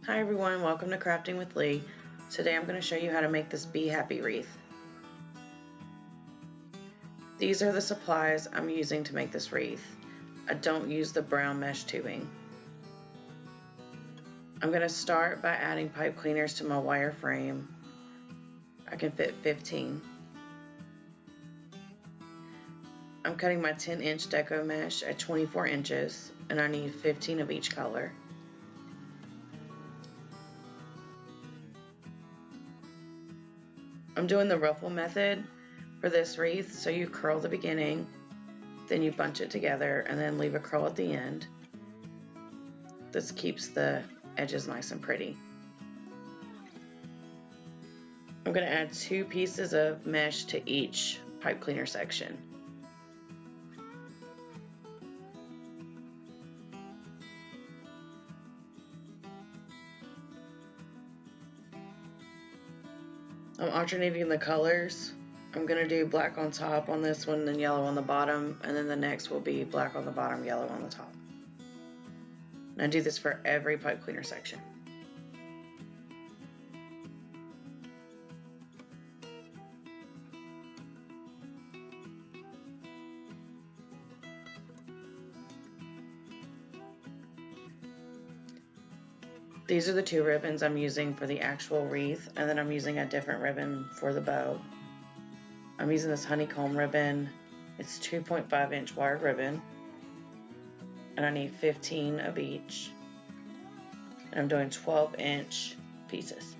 Hi everyone, welcome to Crafting with Lee. Today I'm going to show you how to make this Be Happy wreath. These are the supplies I'm using to make this wreath. I don't use the brown mesh tubing. I'm going to start by adding pipe cleaners to my wireframe. I can fit 15. I'm cutting my 10-inch Deco mesh at 24 inches and I need 15 of each color. I'm doing the ruffle method for this wreath, so you curl the beginning, then you bunch it together and then leave a curl at the end. This keeps the edges nice and pretty. I'm going to add 2 pieces of mesh to each pipe cleaner section. I'm alternating the colors. I'm going to do black on top on this one, then yellow on the bottom, and then the next will be black on the bottom, yellow on the top. And I do this for every pipe cleaner section. These are the 2 ribbons I'm using for the actual wreath, and then I'm using a different ribbon for the bow. I'm using this Honeycomb ribbon. It's 2.5 inch wire ribbon, and I need 15 of each. And I'm doing 12-inch pieces.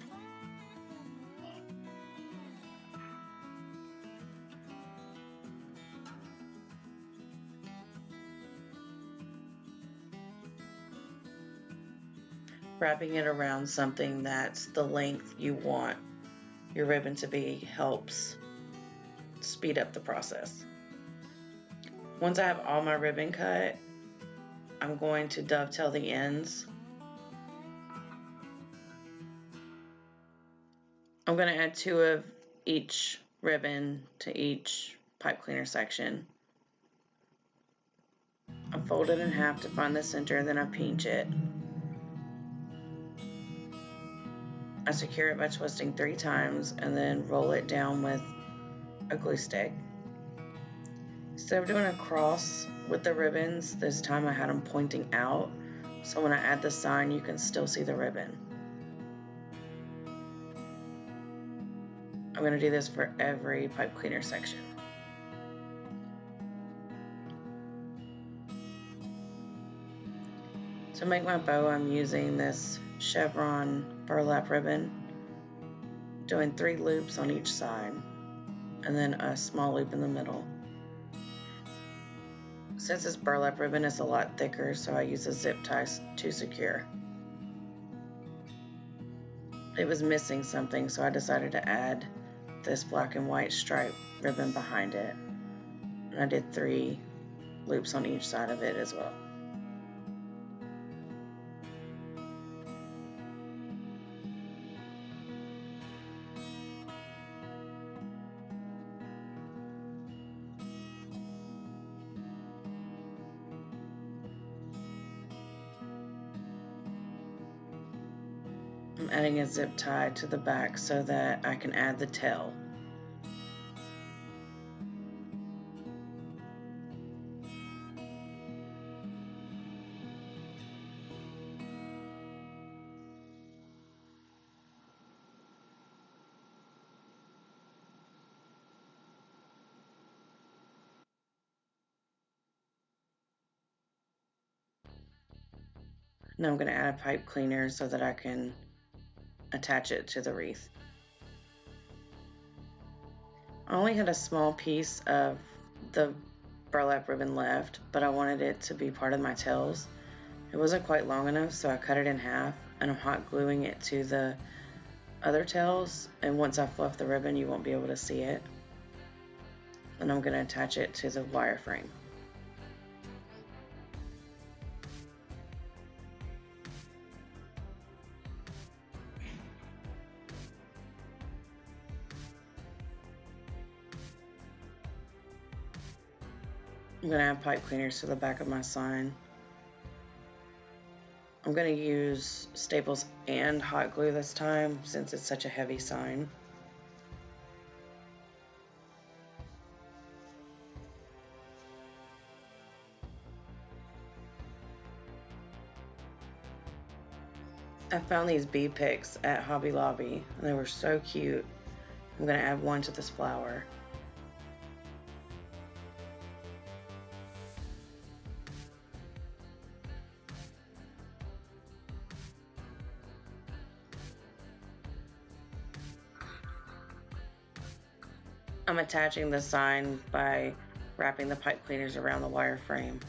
Wrapping it around something that's the length you want your ribbon to be helps speed up the process. Once I have all my ribbon cut, I'm going to dovetail the ends. I'm going to add 2 of each ribbon to each pipe cleaner section. I fold it in half to find the center, then I pinch it. I secure it by twisting 3 times and then roll it down with a glue stick. Instead of doing a cross with the ribbons, this time I had them pointing out, so when I add the sign you can still see the ribbon. I'm going to do this for every pipe cleaner section. To make my bow, I'm using this Chevron burlap ribbon, doing 3 loops on each side, and then a small loop in the middle. Since this burlap ribbon is a lot thicker, so I use a zip tie to secure. It was missing something, so I decided to add this black and white stripe ribbon behind it. And I did 3 loops on each side of it as well. I'm adding a zip tie to the back so that I can add the tail. Now I'm going to add a pipe cleaner so that I can attach it to the wreath. I only had a small piece of the burlap ribbon left, but I wanted it to be part of my tails. It wasn't quite long enough, so I cut it in half and I'm hot gluing it to the other tails, and once I fluff the ribbon you won't be able to see it. And I'm going to attach it to the wireframe. I'm going to add pipe cleaners to the back of my sign. I'm going to use staples and hot glue this time since it's such a heavy sign. I found these bee picks at Hobby Lobby and they were so cute. I'm going to add one to this flower. I'm attaching the sign by wrapping the pipe cleaners around the wireframe.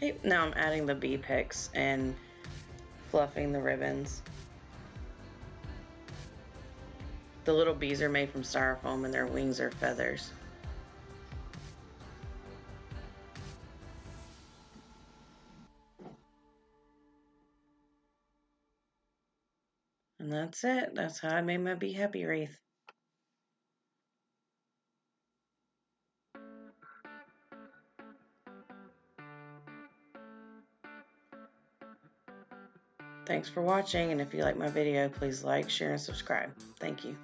Okay, now I'm adding the bee picks and fluffing the ribbons. The little bees are made from styrofoam and their wings are feathers. And that's it. That's how I made my Be Happy wreath. Thanks for watching, and if you like my video, please like, share, and subscribe. Thank you.